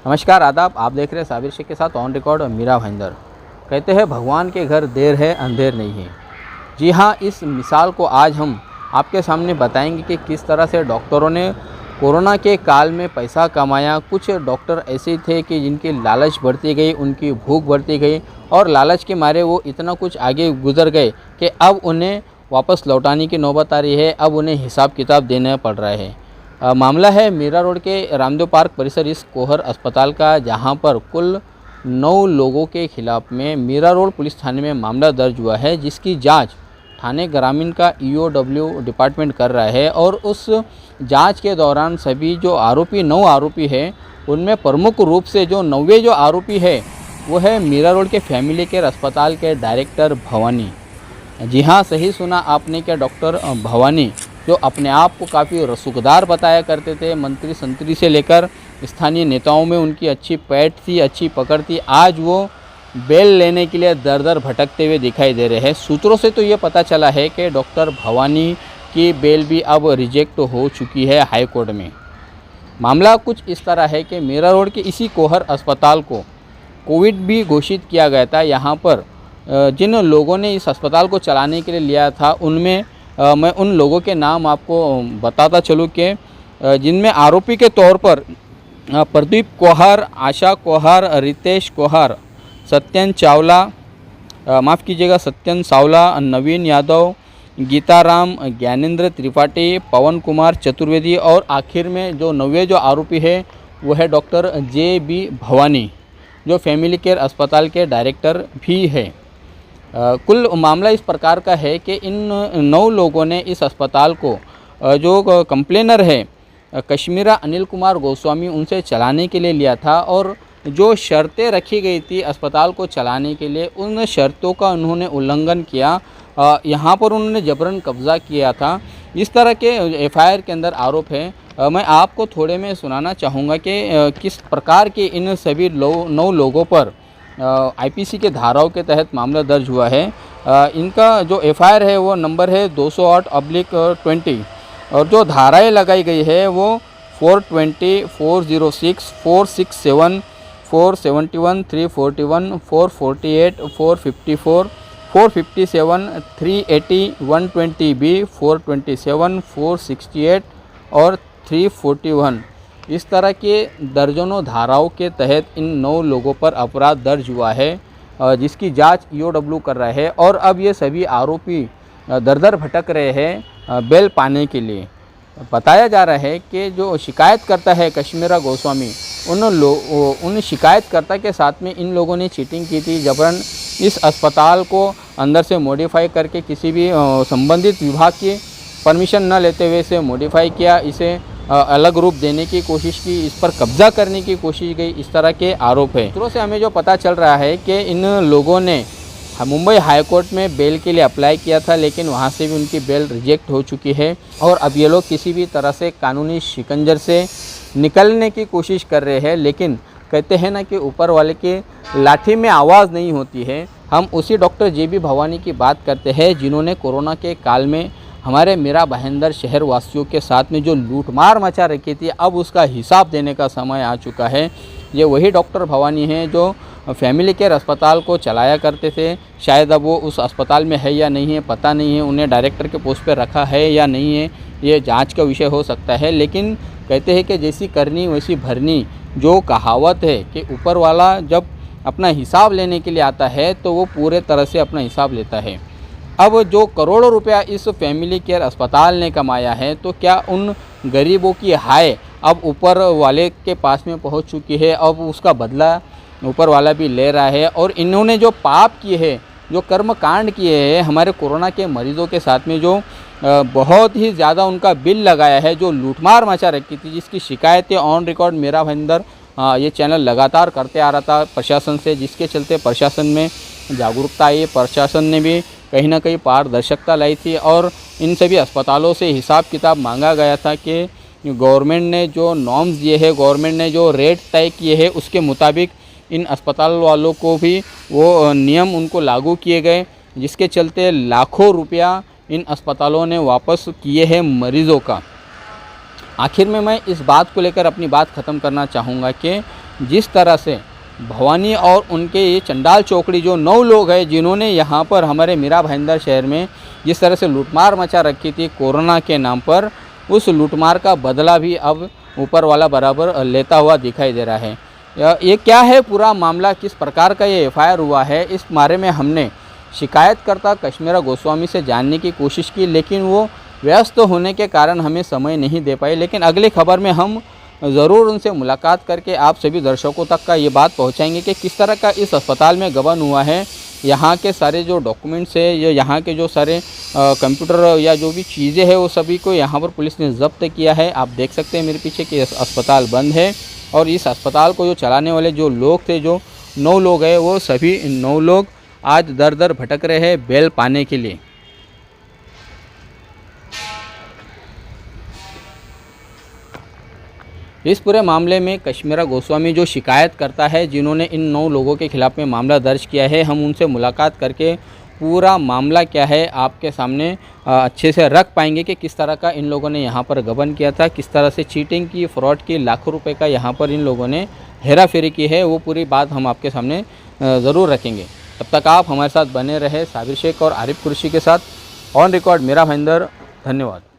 नमस्कार आदाब, आप देख रहे हैं साबिर शेख के साथ ऑन रिकॉर्ड मीरा भाईंदर। कहते हैं भगवान के घर देर है अंधेर नहीं है। जी हाँ, इस मिसाल को आज हम आपके सामने बताएंगे कि किस तरह से डॉक्टरों ने कोरोना के काल में पैसा कमाया। कुछ डॉक्टर ऐसे थे कि जिनकी लालच बढ़ती गई, उनकी भूख बढ़ती गई और लालच के मारे वो इतना कुछ आगे गुजर गए कि अब उन्हें वापस लौटाने की नौबत आ रही है। अब उन्हें हिसाब किताब देना पड़ रहा है। मामला है मीरा रोड के रामदेव पार्क परिसर इस कोहर अस्पताल का, जहां पर कुल 9 लोगों के खिलाफ में मीरा रोड पुलिस थाने में मामला दर्ज हुआ है, जिसकी जांच थाने ग्रामीण का ईओडब्ल्यू डिपार्टमेंट कर रहा है। और उस जांच के दौरान सभी जो 9 आरोपी हैं, उनमें प्रमुख रूप से जो 9वें जो आरोपी है वो है मीरा रोड के फैमिली केयर अस्पताल के डायरेक्टर भवानी। जी हाँ, सही सुना आपने कि डॉक्टर भवानी, जो अपने आप को काफ़ी रसूखदार बताया करते थे, मंत्री संतरी से लेकर स्थानीय नेताओं में उनकी अच्छी पैठ थी, अच्छी पकड़ थी, आज वो बेल लेने के लिए दर दर भटकते हुए दिखाई दे रहे हैं। सूत्रों से तो ये पता चला है कि डॉक्टर भवानी की बेल भी अब रिजेक्ट हो चुकी है हाई कोर्ट में। मामला कुछ इस तरह है कि मीरा रोड के इसी कोहर अस्पताल को कोविड भी घोषित किया गया था। यहाँ पर जिन लोगों ने इस अस्पताल को चलाने के लिए लिया था, उनमें मैं उन लोगों के नाम आपको बताता चलूँ कि जिनमें आरोपी के तौर पर प्रदीप कोहार, आशा कोहार, रितेश कोहार, सत्यन चावला, माफ़ कीजिएगा सत्यन सावला, नवीन यादव, गीताराम, ज्ञानेंद्र त्रिपाठी, पवन कुमार चतुर्वेदी और आखिर में जो 9वें जो आरोपी है वो है डॉक्टर JB भवानी, जो फैमिली केयर अस्पताल के डायरेक्टर भी है। कुल मामला इस प्रकार का है कि इन 9 लोगों ने इस अस्पताल को जो कंप्लेनर है कश्मीरा अनिल कुमार गोस्वामी, उनसे चलाने के लिए लिया था। और जो शर्तें रखी गई थी अस्पताल को चलाने के लिए, उन शर्तों का उन्होंने उल्लंघन किया। यहाँ पर उन्होंने जबरन कब्ज़ा किया था। इस तरह के FIR के अंदर आरोप है। मैं आपको थोड़े में सुनाना चाहूँगा कि किस प्रकार के इन सभी 9 लोगों पर IPC के धाराओं के तहत मामला दर्ज हुआ है। इनका जो FIR है वो नंबर है 208/20 और जो धाराएं लगाई गई है वो 420, 406, 467, 471, 341, 448, 454, 457, 380, 120B, 427, 468 और 341, इस तरह के दर्जनों धाराओं के तहत इन 9 लोगों पर अपराध दर्ज हुआ है, जिसकी जांच EOW कर रहा है। और अब ये सभी आरोपी दर दर भटक रहे हैं बेल पाने के लिए। बताया जा रहा है कि जो शिकायतकर्ता है कश्मीरा गोस्वामी, उन शिकायतकर्ता के साथ में इन लोगों ने चीटिंग की थी, जबरन इस अस्पताल को अंदर से मॉडिफाई करके किसी भी संबंधित विभाग की परमिशन न लेते हुए इसे मॉडिफाई किया, इसे अलग रूप देने की कोशिश की, इस पर कब्जा करने की कोशिश गई, इस तरह के आरोप है। सूत्रों से हमें जो पता चल रहा है कि इन लोगों ने मुंबई हाई कोर्ट में बेल के लिए अप्लाई किया था, लेकिन वहां से भी उनकी बेल रिजेक्ट हो चुकी है। और अब ये लोग किसी भी तरह से कानूनी शिकंजर से निकलने की कोशिश कर रहे हैं। लेकिन कहते हैं ना कि ऊपर वाले के लाठी में आवाज़ नहीं होती है। हम उसी डॉक्टर JB भवानी की बात करते हैं, जिन्होंने कोरोना के काल में हमारे मीरा भाईंदर शहर वासियों के साथ में जो लूटमार मचा रखी थी, अब उसका हिसाब देने का समय आ चुका है। ये वही डॉक्टर भवानी हैं जो फैमिली केयर अस्पताल को चलाया करते थे। शायद अब वो उस अस्पताल में है या नहीं है पता नहीं है, उन्हें डायरेक्टर के पोस्ट पर रखा है या नहीं है, ये जांच का विषय हो सकता है। लेकिन कहते हैं कि जैसी करनी वैसी भरनी, जो कहावत है कि ऊपर वाला जब अपना हिसाब लेने के लिए आता है तो वो पूरे तरह से अपना हिसाब लेता है। अब जो करोड़ों रुपया इस फैमिली केयर अस्पताल ने कमाया है, तो क्या उन गरीबों की हाय अब ऊपर वाले के पास में पहुंच चुकी है? अब उसका बदला ऊपर वाला भी ले रहा है। और इन्होंने जो पाप किए हैं, जो कर्म कांड किए हैं हमारे कोरोना के मरीज़ों के साथ में, जो बहुत ही ज़्यादा उनका बिल लगाया है, जो लूटमार मचा रखी थी, जिसकी शिकायतें ऑन रिकॉर्ड मीरा भाईंदर ये चैनल लगातार करते आ रहा था प्रशासन से, जिसके चलते प्रशासन में जागरूकता आई, प्रशासन ने भी कहीं ना कहीं पारदर्शिता लाई थी। और इन सभी अस्पतालों से हिसाब किताब मांगा गया था कि गवर्नमेंट ने जो नॉर्म्स दिए हैं, गवर्नमेंट ने जो रेट तय किए हैं, उसके मुताबिक इन अस्पताल वालों को भी वो नियम उनको लागू किए गए, जिसके चलते लाखों रुपया इन अस्पतालों ने वापस किए हैं मरीज़ों का। आखिर में मैं इस बात को लेकर अपनी बात ख़त्म करना चाहूँगा कि जिस तरह से भवानी और उनके ये चंडाल चौकड़ी जो 9 लोग हैं जिन्होंने यहाँ पर हमारे मीरा भाईंदर शहर में जिस तरह से लूटमार मचा रखी थी कोरोना के नाम पर, उस लूटमार का बदला भी अब ऊपर वाला बराबर लेता हुआ दिखाई दे रहा है। ये क्या है पूरा मामला, किस प्रकार का ये एफआईआर हुआ है, इस बारे में हमने शिकायतकर्ता कश्मीरा गोस्वामी से जानने की कोशिश की, लेकिन वो व्यस्त होने के कारण हमें समय नहीं दे पाए। लेकिन अगली खबर में हम ज़रूर उनसे मुलाकात करके आप सभी दर्शकों तक का ये बात पहुंचाएंगे कि किस तरह का इस अस्पताल में गबन हुआ है, यहाँ के सारे जो डॉक्यूमेंट्स है या यहाँ के जो सारे कंप्यूटर या जो भी चीज़ें हैं वो सभी को यहाँ पर पुलिस ने जब्त किया है। आप देख सकते हैं मेरे पीछे कि अस्पताल बंद है और इस अस्पताल को जो चलाने वाले जो लोग थे, जो 9 लोग हैं, वो सभी 9 लोग आज दर दर भटक रहे हैं बेल पाने के लिए। इस पूरे मामले में कश्मीरा गोस्वामी जो शिकायत करता है, जिन्होंने इन 9 लोगों के खिलाफ़ में मामला दर्ज किया है, हम उनसे मुलाकात करके पूरा मामला क्या है आपके सामने अच्छे से रख पाएंगे कि किस तरह का इन लोगों ने यहाँ पर गबन किया था, किस तरह से चीटिंग की, फ्रॉड की, लाखों रुपए का यहाँ पर इन लोगों ने हेरा फेरी की है। वो पूरी बात हम आपके सामने ज़रूर रखेंगे। तब तक आप हमारे साथ बने रहे साबिर शेख और आरिफ कुरैशी के साथ। On record Mira Bhayandar. धन्यवाद।